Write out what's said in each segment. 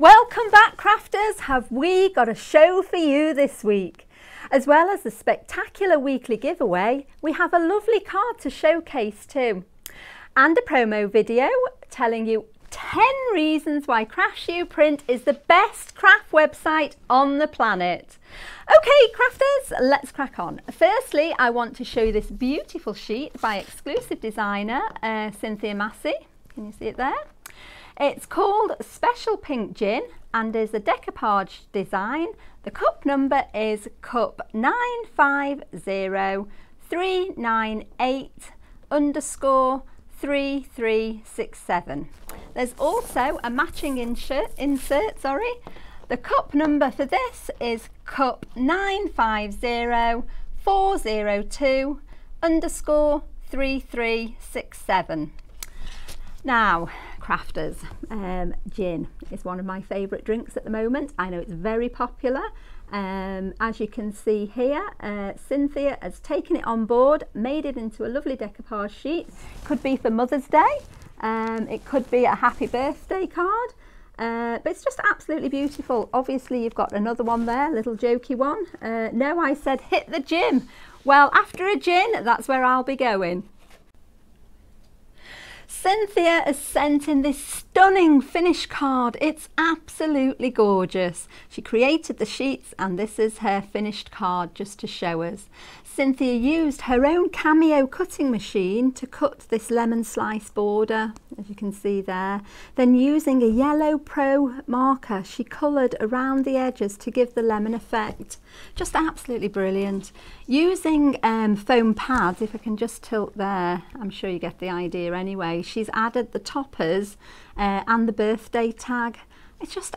Welcome back, crafters. Have we got a show for you this week? As well as the spectacular weekly giveaway, we have a lovely card to showcase too. And a promo video telling you 10 reasons why Craftsuprint is the best craft website on the planet. Okay, crafters, let's crack on. Firstly, I want to show you this beautiful sheet by exclusive designer Cynthia Massey. Can you see it there? It's called Special Pink Gin and is a decoupage design. The cup number is cup 950398_3367. There's also a matching insert. The cup number for this is cup 950402_3367. Now, crafters, gin is one of my favourite drinks at the moment. I know it's very popular. As you can see here, Cynthia has taken it on board, made it into a lovely decoupage sheet. Could be for Mother's Day, it could be a happy birthday card, but it's just absolutely beautiful. Obviously you've got another one there, little jokey one. No, I said hit the gym. Well, after a gin, that's where I'll be going. Cynthia has sent in this stunning finished card. It's absolutely gorgeous. She created the sheets and this is her finished card just to show us. Cynthia used her own Cameo cutting machine to cut this lemon slice border, as you can see there. Then using a yellow pro marker, she coloured around the edges to give the lemon effect. Just absolutely brilliant. Using foam pads, if I can just tilt there, I'm sure you get the idea anyway. She's added the toppers and the birthday tag. It's just,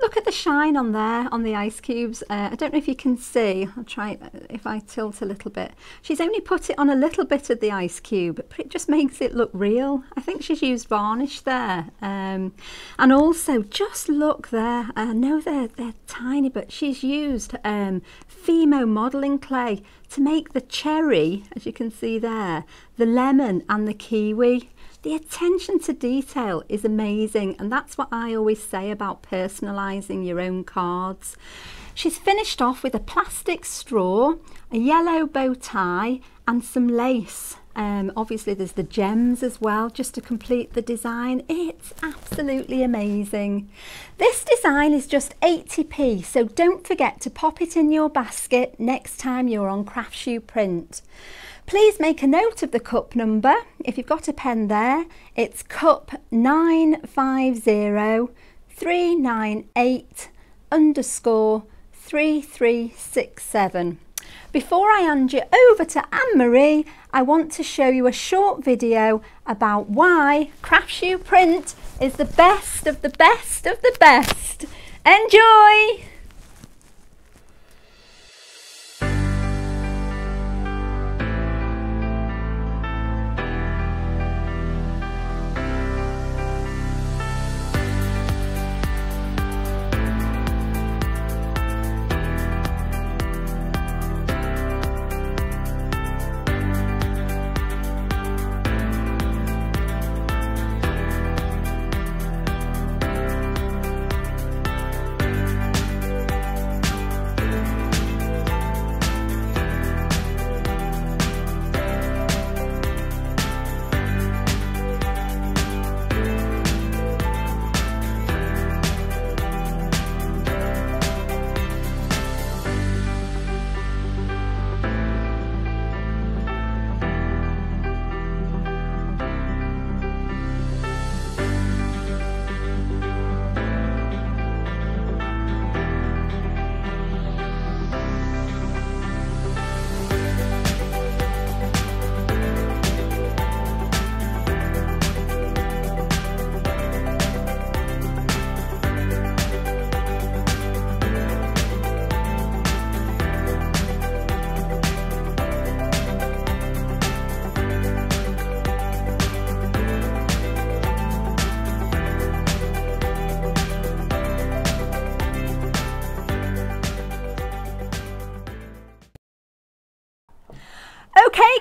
look at the shine on there, on the ice cubes. I don't know if you can see. I'll try if I tilt a little bit. She's only put it on a little bit of the ice cube, but it just makes it look real. I think she's used varnish there. And also, just look there. I know they're tiny, but she's used Fimo modelling clay to make the cherry, as you can see there, the lemon and the kiwi. The attention to detail is amazing, and that's what I always say about personalising your own cards. She's finished off with a plastic straw, a yellow bow tie and some lace. Obviously there's the gems as well, just to complete the design. It's absolutely amazing. This design is just 80p, so don't forget to pop it in your basket next time you're on Craftsuprint. Please make a note of the cup number. If you've got a pen there, it's cup 950398_3367. Before I hand you over to Anne-Marie, I want to show you a short video about why Craftsuprint is the best of the best of the best. Enjoy!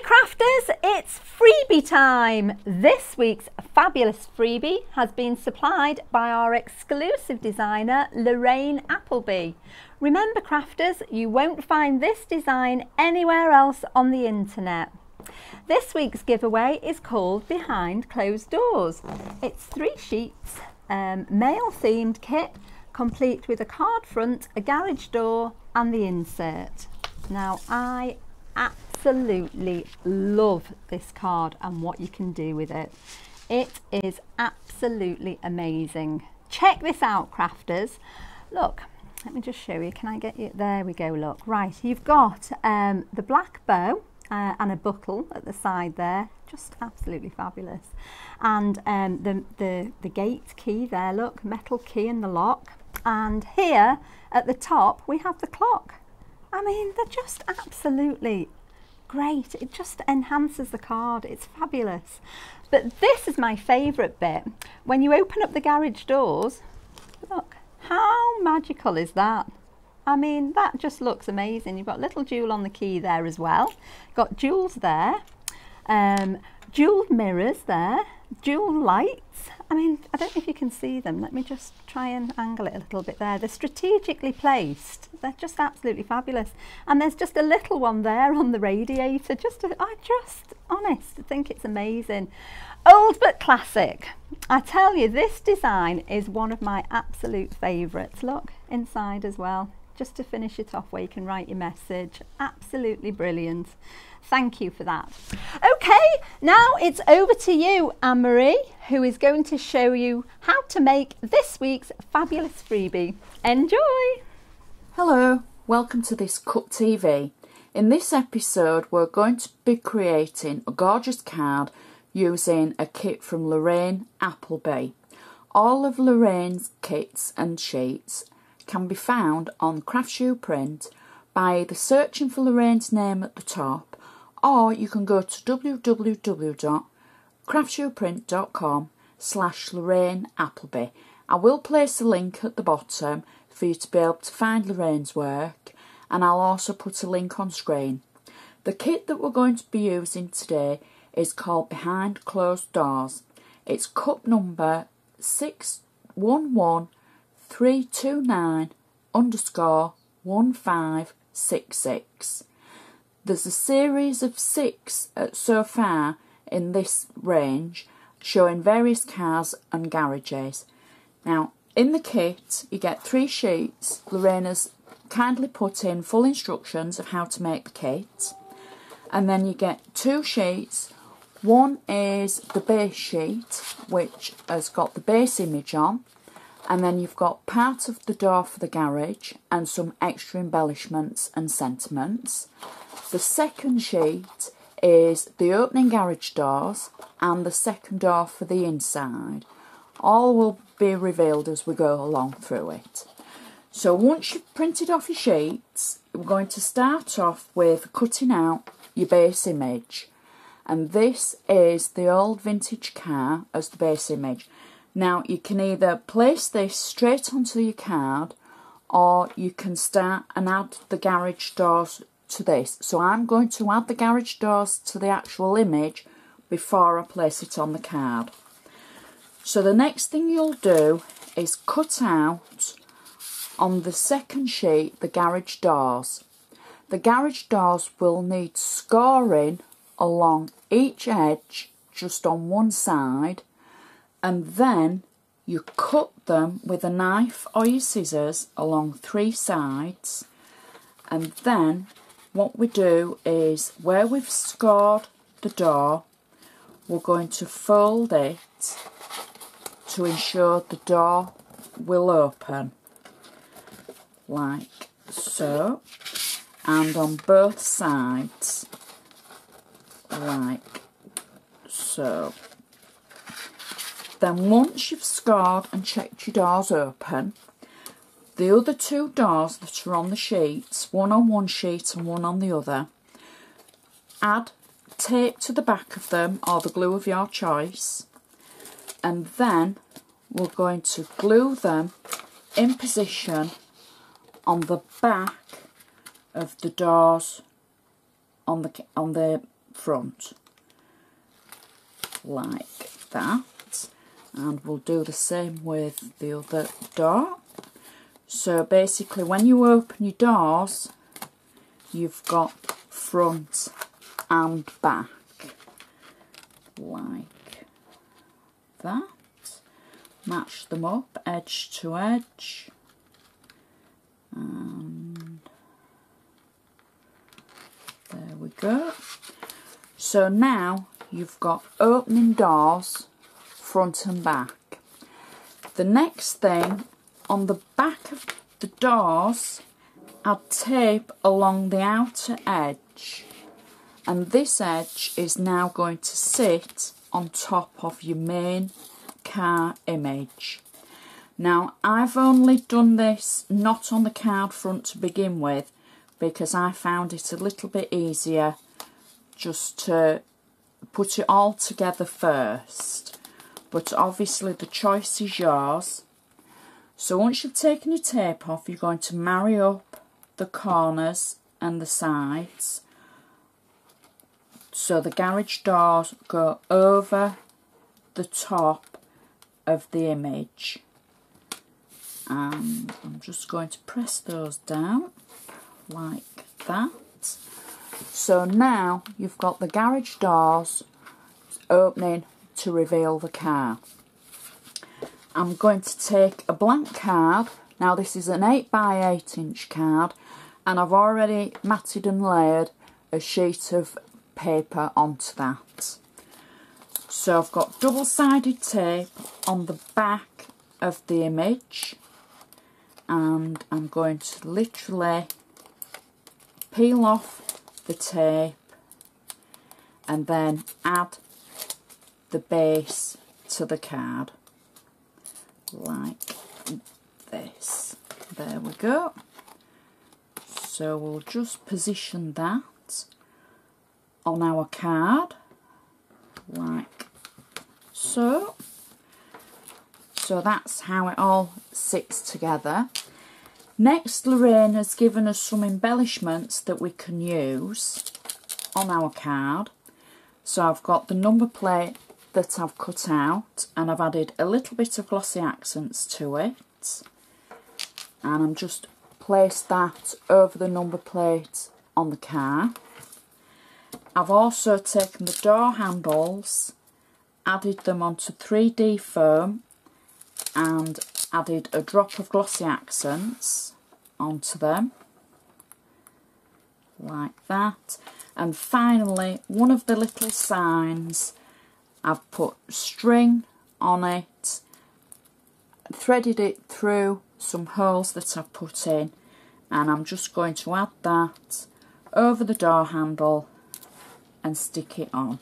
crafters, it's freebie time. This week's fabulous freebie has been supplied by our exclusive designer, Lorraine Appleby. Remember crafters, you won't find this design anywhere else on the internet. This week's giveaway is called Behind Closed Doors. It's 3 sheets, male themed kit, complete with a card front, a garage door and the insert. Now I absolutely love this card and what you can do with it. It is absolutely amazing. Check this out crafters. Look, let me just show you. Can I get you? There we go, look. Right, you've got the black bow and a buckle at the side there. Just absolutely fabulous. And the gate key there, look, metal key in the lock. And here at the top we have the clock. I mean, they're just absolutely great. It just enhances the card. It's fabulous. But this is my favourite bit. When you open up the garage doors, look, how magical is that? I mean, that just looks amazing. You've got little jewel on the key there as well. Got jewels there, jewelled mirrors there, jewel lights. I mean, I don't know if you can see them. Let me just try and angle it a little bit there. They're strategically placed. They're just absolutely fabulous. And there's just a little one there on the radiator. I just, honest, think it's amazing. Old but classic. I tell you, this design is one of my absolute favourites. Look, inside as well. Just to finish it off where you can write your message. Absolutely brilliant. Thank you for that. Okay, now it's over to you, Anne-Marie, who is going to show you how to make this week's fabulous freebie. Enjoy! Hello, welcome to this Cut TV. In this episode, we're going to be creating a gorgeous card using a kit from Lorraine Appleby. All of Lorraine's kits and sheets can be found on Craftsuprint by either searching for Lorraine's name at the top, or you can go to www.craftsuprint.com/Lorraine Appleby. I will place a link at the bottom for you to be able to find Lorraine's work, and I'll also put a link on screen. The kit that we're going to be using today is called Behind Closed Doors. It's cup number 611329_1566. There's a series of 6 so far in this range, showing various cars and garages. Now, in the kit, you get 3 sheets. Lorraine has kindly put in full instructions of how to make the kit. And then you get 2 sheets. One is the base sheet, which has got the base image on. And then you've got part of the door for the garage and some extra embellishments and sentiments. The second sheet is the opening garage doors and the second door for the inside. All will be revealed as we go along through it. So once you've printed off your sheets, we're going to start off with cutting out your base image. And this is the old vintage car as the base image. Now you can either place this straight onto your card, or you can start and add the garage doors to this. So I'm going to add the garage doors to the actual image before I place it on the card. So the next thing you'll do is cut out on the second sheet the garage doors. The garage doors will need scoring along each edge just on one side, and then you cut them with a knife or your scissors along 3 sides. And then what we do is, where we've scored the door, we're going to fold it to ensure the door will open, like so, and on both sides, like so. Then once you've scored and checked your doors open, the other 2 doors that are on the sheets, one on one sheet and one on the other, add tape to the back of them or the glue of your choice, and then we're going to glue them in position on the back of the doors on the front, like that. And we'll do the same with the other door. So basically when you open your doors, you've got front and back, like that. Match them up edge to edge, and there we go. So now you've got opening doors front and back. The next thing, on the back of the doors, add tape along the outer edge, and this edge is now going to sit on top of your main car image. Now I've only done this not on the card front to begin with, because I found it a little bit easier just to put it all together first, but obviously the choice is yours. So once you've taken your tape off, you're going to marry up the corners and the sides so the garage doors go over the top of the image, and I'm just going to press those down like that. So now you've got the garage doors opening to reveal the car. I'm going to take a blank card. Now this is an 8x8 inch card, and I've already matted and layered a sheet of paper onto that. So I've got double-sided tape on the back of the image, and I'm going to literally peel off the tape and then add the base to the card like this. There we go. So we'll just position that on our card like so. So that's how it all sits together. Next, Lorraine has given us some embellishments that we can use on our card. So I've got the number plate that I've cut out, and I've added a little bit of glossy accents to it, and I'm just placed that over the number plate on the car. I've also taken the door handles, added them onto 3D foam, and added a drop of glossy accents onto them like that. And finally, one of the little signs, I've put string on it, threaded it through some holes that I've put in, and I'm just going to add that over the door handle and stick it on.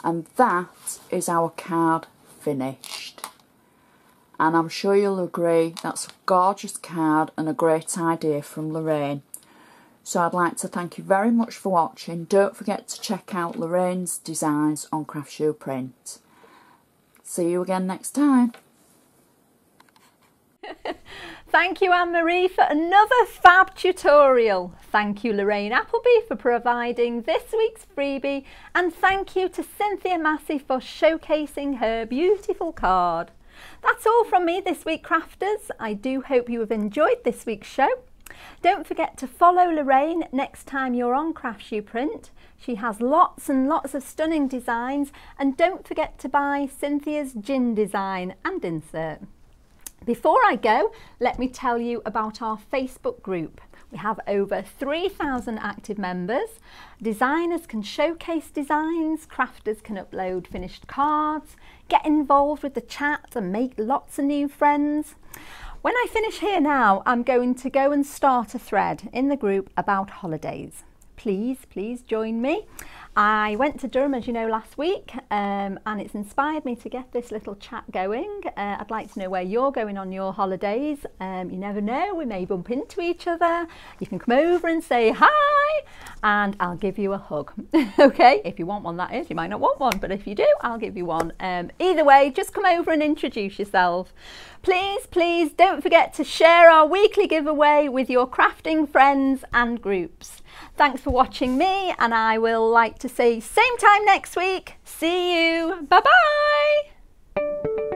And that is our card finished. And I'm sure you'll agree that's a gorgeous card and a great idea from Lorraine. So I'd like to thank you very much for watching. Don't forget to check out Lorraine's designs on Craftsuprint. See you again next time. Thank you, Anne-Marie, for another fab tutorial. Thank you, Lorraine Appleby, for providing this week's freebie. And thank you to Cynthia Massey for showcasing her beautiful card. That's all from me this week, crafters. I do hope you have enjoyed this week's show. Don't forget to follow Lorraine next time you're on Craftsuprint. She has lots and lots of stunning designs, and don't forget to buy Cynthia's gin design and insert. Before I go, let me tell you about our Facebook group. We have over 3,000 active members. Designers can showcase designs, crafters can upload finished cards, get involved with the chat and make lots of new friends. When I finish here now, I'm going to go and start a thread in the group about holidays. Please join me. I went to Durham, as you know, last week, and it's inspired me to get this little chat going. I'd like to know where you're going on your holidays. You never know, we may bump into each other. You can come over and say hi, and I'll give you a hug. Okay, if you want one, that is. You might not want one, but if you do, I'll give you one. Either way, just come over and introduce yourself. Please don't forget to share our weekly giveaway with your crafting friends and groups. Thanks for watching me, and I will like to say same time next week. See you. Bye bye.